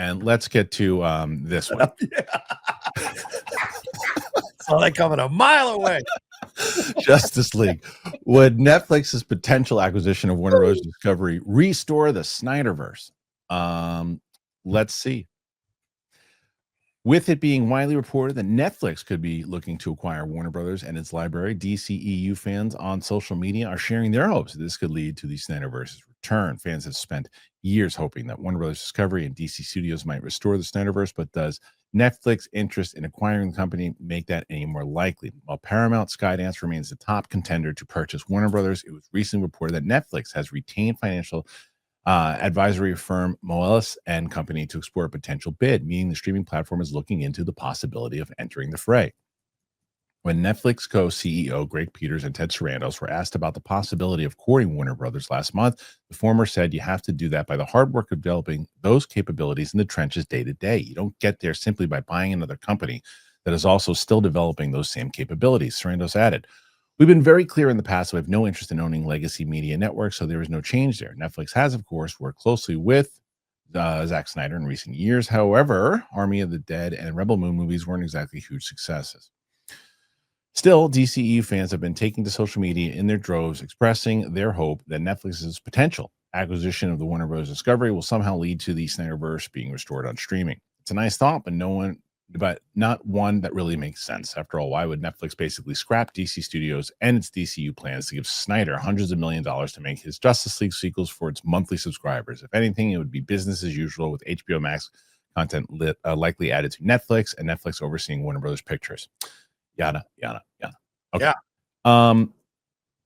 And let's get to this one. Saw that coming a mile away. Justice League. Would Netflix's potential acquisition of Warner Bros. Discovery restore the Snyderverse? Let's see. With it being widely reported that Netflix could be looking to acquire Warner Brothers and its library, DCEU fans on social media are sharing their hopes that this could lead to the Snyderverse's return. Fans have spent years hoping that Warner Brothers Discovery and DC Studios might restore the Snyderverse, but does Netflix interest in acquiring the company make that any more likely? While Paramount Skydance remains the top contender to purchase Warner Brothers, it was recently reported that Netflix has retained financial advisory firm Moelis and Company to explore a potential bid, meaning the streaming platform is looking into the possibility of entering the fray. When Netflix co-CEO Greg Peters and Ted Sarandos were asked about the possibility of courting Warner Brothers last month, the former said, "You have to do that by the hard work of developing those capabilities in the trenches day to day. You don't get there simply by buying another company that is also still developing those same capabilities." Sarandos added, "We've been very clear in the past we have no interest in owning legacy media networks, so there is no change there. Netflix has, of course, worked closely with Zack Snyder in recent years. However, Army of the Dead and Rebel Moon movies weren't exactly huge successes." Still, DCEU fans have been taking to social media in their droves, expressing their hope that Netflix's potential acquisition of the Warner Bros. Discovery will somehow lead to the Snyderverse being restored on streaming. It's a nice thought, but not one that really makes sense. After all, why would Netflix basically scrap DC Studios and its DCU plans to give Snyder hundreds of millions of dollars to make his Justice League sequels for its monthly subscribers? If anything, it would be business as usual, with HBO Max content likely added to Netflix and Netflix overseeing Warner Brothers Pictures. Yada, yada, yada. Okay. Yeah. All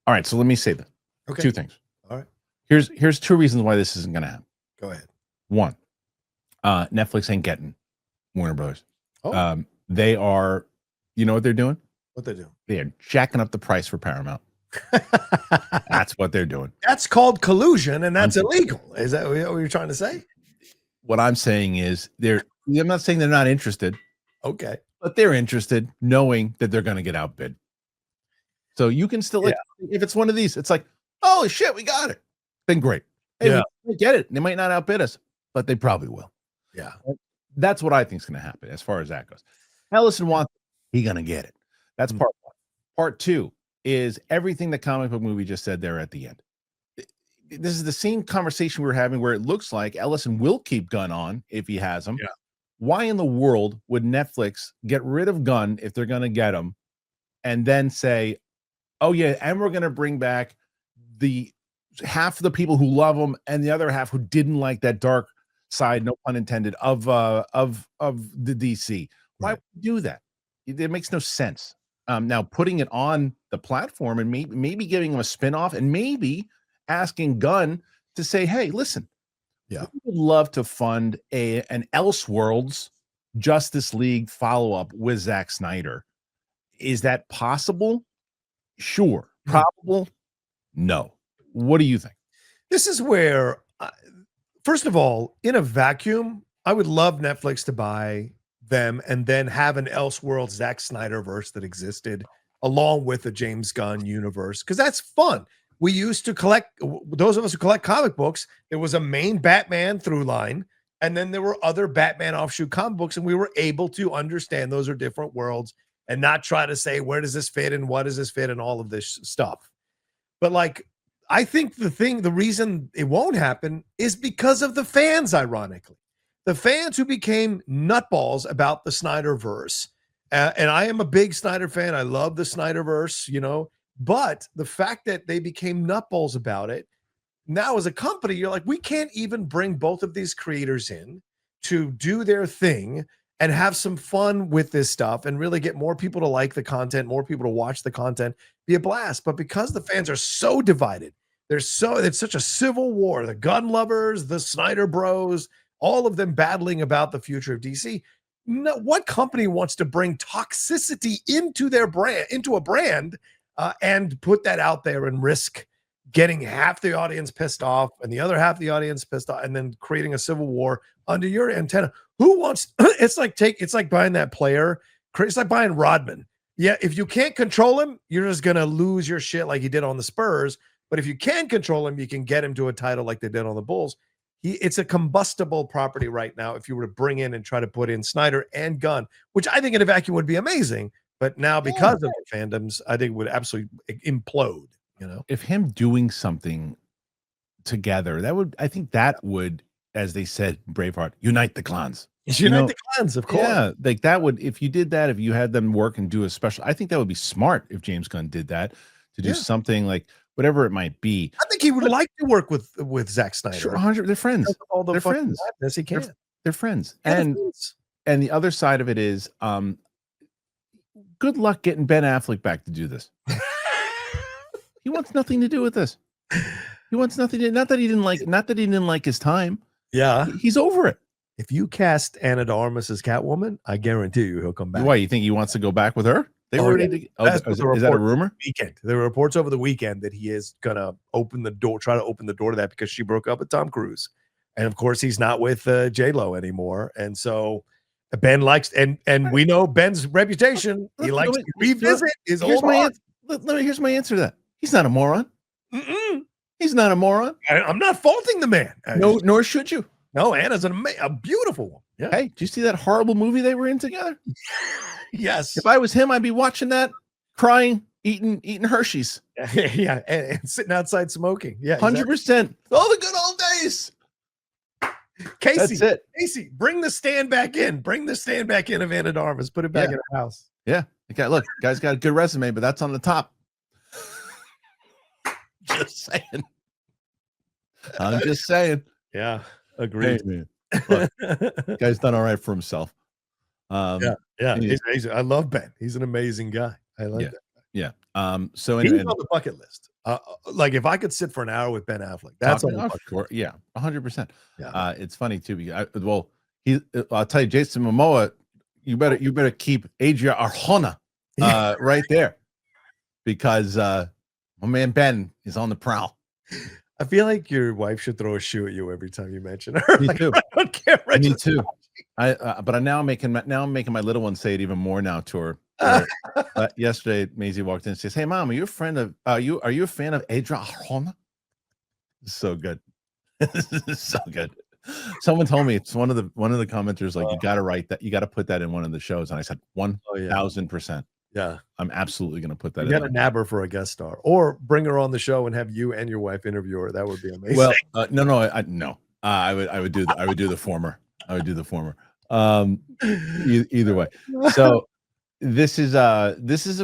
right, so let me say that. Okay. Two things. All right. Here's two reasons why this isn't going to happen. Go ahead. One, Netflix ain't getting Warner Brothers. Oh. They are, you know what they're doing? What they do? They are jacking up the price for Paramount. That's what they're doing. That's called collusion, and that's illegal. Is that what you're trying to say? What I'm saying is I'm not saying they're not interested. Okay. But they're interested, knowing that they're going to get outbid. So you can still, if it's one of these, it's like, oh shit, we got it. Been great. Hey, we get it. They might not outbid us, but they probably will. Yeah. That's what I think is going to happen as far as that goes. Ellison wants it. He's going to get it. That's part one. Part two is everything the comic book movie just said there at the end. This is the same conversation we were having where it looks like Ellison will keep Gunn on if he has him. Yeah. Why in the world would Netflix get rid of Gunn if they're going to get him and then say, oh, yeah, and we're going to bring back the half of the people who love him and the other half who didn't like that dark side, no pun intended, of the DC. Why would you do that? It makes no sense. Now, putting it on the platform and maybe giving him a spinoff and maybe asking Gunn to say, hey, listen, we would love to fund an Elseworlds Justice League follow-up with Zack Snyder. Is that possible? Sure. Probable? No. What do you think? This is where, first of all, in a vacuum, I would love Netflix to buy them and then have an Elseworlds Zack Snyderverse that existed along with the James Gunn universe, because that's fun. We used to collect, those of us who collect comic books, there was a main Batman through line, and then there were other Batman offshoot comic books, and we were able to understand those are different worlds and not try to say, where does this fit and what does this fit and all of this stuff. But like, I think the reason it won't happen is because of the fans, ironically. The fans who became nutballs about the Snyderverse. And I am a big Snyder fan. I love the Snyderverse, you know. But the fact that they became nutballs about it, now as a company, you're like, we can't even bring both of these creators in to do their thing and have some fun with this stuff and really get more people to like the content, more people to watch the content, be a blast. But because the fans are so divided, it's such a civil war, the gun lovers, the Snyder bros, all of them battling about the future of DC. No, what company wants to bring toxicity into their brand, into a brand, and put that out there and risk getting half the audience pissed off and the other half of the audience pissed off and then creating a civil war under your antenna? Who wants, it's like buying that player. It's like buying Rodman. Yeah. If you can't control him, you're just going to lose your shit like you did on the Spurs. But if you can control him, you can get him to a title like they did on the Bulls. it's a combustible property right now. If you were to bring in and try to put in Snyder and Gunn, which I think in a vacuum would be amazing, but now because of the fandoms, I think it would absolutely implode. You know, if him doing something together, I think that would, as they said, Braveheart, unite the clans. Unite the clans, of course. Yeah, like that would, if you did that, if you had them work and do a special, I think that would be smart if James Gunn did that, to do something like whatever it might be. I think he would like to work with Zack Snyder. Sure, 100. They're friends. All the they're friends. He can. They're friends. Yeah, and the other side of it is, good luck getting Ben Affleck back to do this. He wants nothing to do with this. He wants nothing to, not that he didn't like his time. Yeah. He's over it. If you cast Anna de Armas as Catwoman, I guarantee you he'll come back. Why, you think he wants to go back with her? They already is that a rumor? There were reports over the weekend that he is gonna try to open the door to that, because she broke up with Tom Cruise. And of course he's not with J-Lo anymore. And so Ben likes, and we know Ben's reputation. He likes to revisit his old Here's my answer to that. He's not a moron. He's not a moron. I'm not faulting the man. No, nor should you. No, Anna's a beautiful one. Yeah. Hey, did you see that horrible movie they were in together? Yes. If I was him, I'd be watching that, crying, eating Hershey's. Yeah, and sitting outside smoking. Yeah, 100%. All the good old days. Casey, that's it. Casey, bring the stand back in. Bring the stand back in of Anna de Armas. Put it back in her house. Yeah. Okay, look, guy's got a good resume, but that's on the top. Just saying. I'm just saying. Yeah, agreed. Hey, look, guy's done all right for himself. Yeah. I love Ben. He's an amazing guy. I like that. Yeah. So anyway, he's on the bucket list. Like if I could sit for an hour with Ben Affleck, that's on the bucket list. Yeah, 100%. Yeah. It's funny too, because I'll tell you, Jason Momoa, you better keep Adria Arjona right there, because my man Ben is on the prowl. I feel like your wife should throw a shoe at you every time you mention her. Me too. I don't care. Me too. But I'm making my little one say it even more now to her. Yesterday, Maisie walked in and says, "Hey, Mom, are you a fan of Adria Arjona?" So good. So good. Someone told me, it's one of the commenters, like, you got to write that, you got to put that in one of the shows, and I said 1000%. Yeah, I'm absolutely going to put that in. You got to nab her for a guest star, or bring her on the show and have you and your wife interview her. That would be amazing. Well, no. I would do the former. I would do the former. Either way. So this is a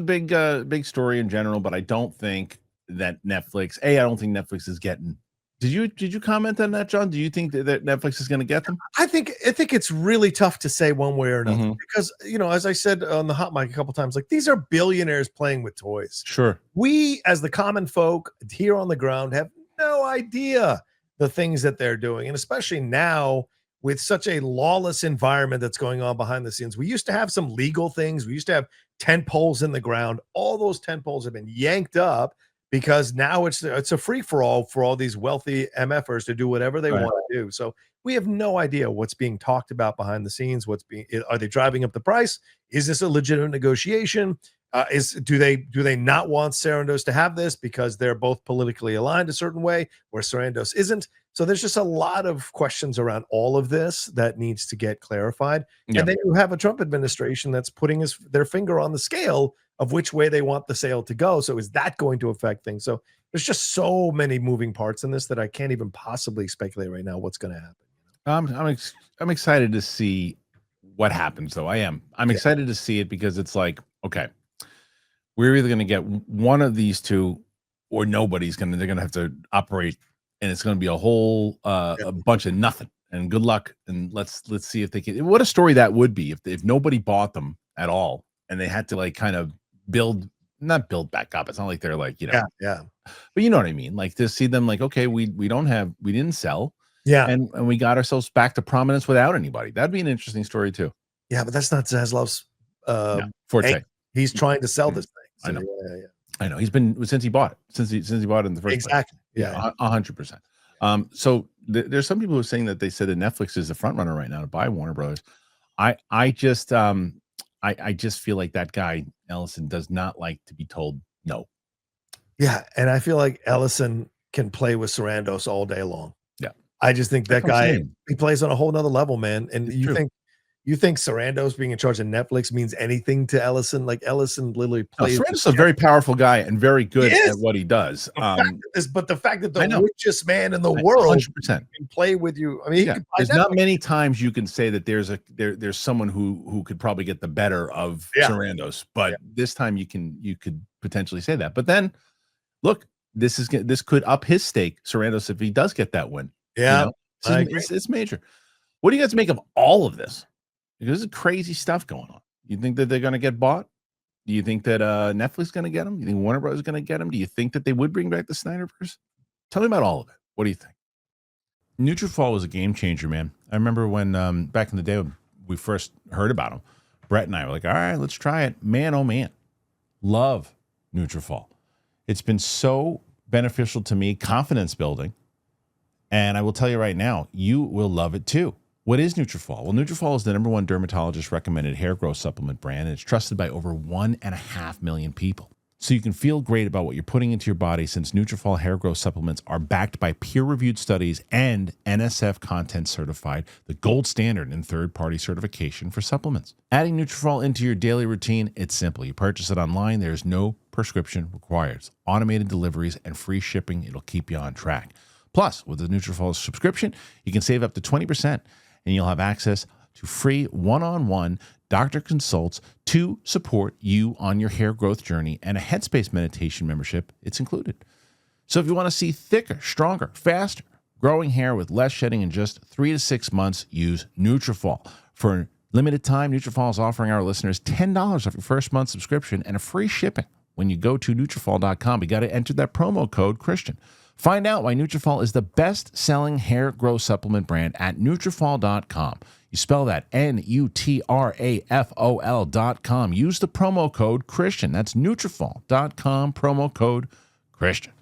big story in general, but I don't think that Netflix. I don't think Netflix is getting. Did you comment on that, John? Do you think that Netflix is going to get them? I think it's really tough to say one way or another, because, as I said on the hot mic a couple times, like, these are billionaires playing with toys. Sure. We, as the common folk here on the ground, have no idea the things that they're doing, and especially now with such a lawless environment that's going on behind the scenes. We used to have some legal things. We used to have tent poles in the ground. All those tent poles have been yanked up, because now it's a free-for-all for all these wealthy MFers to do whatever they want to do. So we have no idea what's being talked about behind the scenes. Are they driving up the price? Is this a legitimate negotiation? Do they not want Sarandos to have this because they're both politically aligned a certain way, where Sarandos isn't? So there's just a lot of questions around all of this that needs to get clarified. Yeah. And then you have a Trump administration that's putting their finger on the scale of which way they want the sale to go. So is that going to affect things? So there's just so many moving parts in this that I can't even possibly speculate right now what's going to happen. I'm excited to see what happens, though. I'm excited to see it, because it's like, okay, we're either going to get one of these two, or they're going to have to operate, and it's going to be a whole a bunch of nothing, and good luck. And let's see if they can. What a story that would be if nobody bought them at all, and they had to, like, kind of not build back up. It's not like they're like, but you know what I mean? Like, to see them like, okay, we didn't sell. Yeah. And we got ourselves back to prominence without anybody. That'd be an interesting story too. Yeah, but that's not Zaslav's forte. He's trying to sell this thing. So, I know. Yeah. I know. He's been, since he bought it, since he bought it in the first place. Yeah. 100%. So there's some people who are saying that they said that Netflix is the front runner right now to buy Warner Brothers. I just feel like that guy Ellison does not like to be told no. Yeah, and I feel like Ellison can play with Sarandos all day long. Yeah, I just think that That's what I'm guy, saying. he plays on a whole nother level, man. And It's true. you think Sarandos being in charge of Netflix means anything to Ellison? Like Ellison literally No, plays Sarandon's a very powerful guy and very good He at is. what he does. But the fact that I the know. richest man in the world 100%. can play with you. I mean, he Yeah, can buy there's not Netflix. many times you can say that there's someone who could probably get the better of Yeah. Sarandos, but this time you could potentially say that. But then, look, this could up his stake, Sarandos, if he does get that win. Yeah, I It's, agree. it's major. What do you guys make of all of this? Because this is crazy stuff going on. You think that they're going to get bought? Do you think that Netflix is going to get them? You think Warner Bros. Is going to get them? Do you think that they would bring back the Snyderverse? Tell me about all of it. What do you think? Nutrafol was a game changer, man. I remember when back in the day when we first heard about them, Brett and I were like, all right, let's try it. Man, oh man, love Nutrafol. It's been so beneficial to me, confidence building. And I will tell you right now, you will love it too. What is Nutrafol? Well, Nutrafol is the #1 dermatologist recommended hair growth supplement brand, and it's trusted by over 1.5 million people. So you can feel great about what you're putting into your body, since Nutrafol hair growth supplements are backed by peer-reviewed studies and NSF content certified, the gold standard in third-party certification for supplements. Adding Nutrafol into your daily routine, it's simple. You purchase it online. There's no prescription required. It's automated deliveries and free shipping. It'll keep you on track. Plus, with the Nutrafol subscription, you can save up to 20%, and you'll have access to free one-on-one doctor consults to support you on your hair growth journey, and a Headspace meditation membership. It's included. So if you want to see thicker, stronger, faster growing hair with less shedding in just 3 to 6 months, use Nutrafol. For a limited time, Nutrafol is offering our listeners $10 off your first month subscription and a free shipping when you go to Nutrafol.com. You got to enter that promo code Kristian. Find out why Nutrafol is the best-selling hair growth supplement brand at Nutrafol.com. You spell that Nutrafol.com. Use the promo code Kristian. That's Nutrafol.com, promo code Kristian.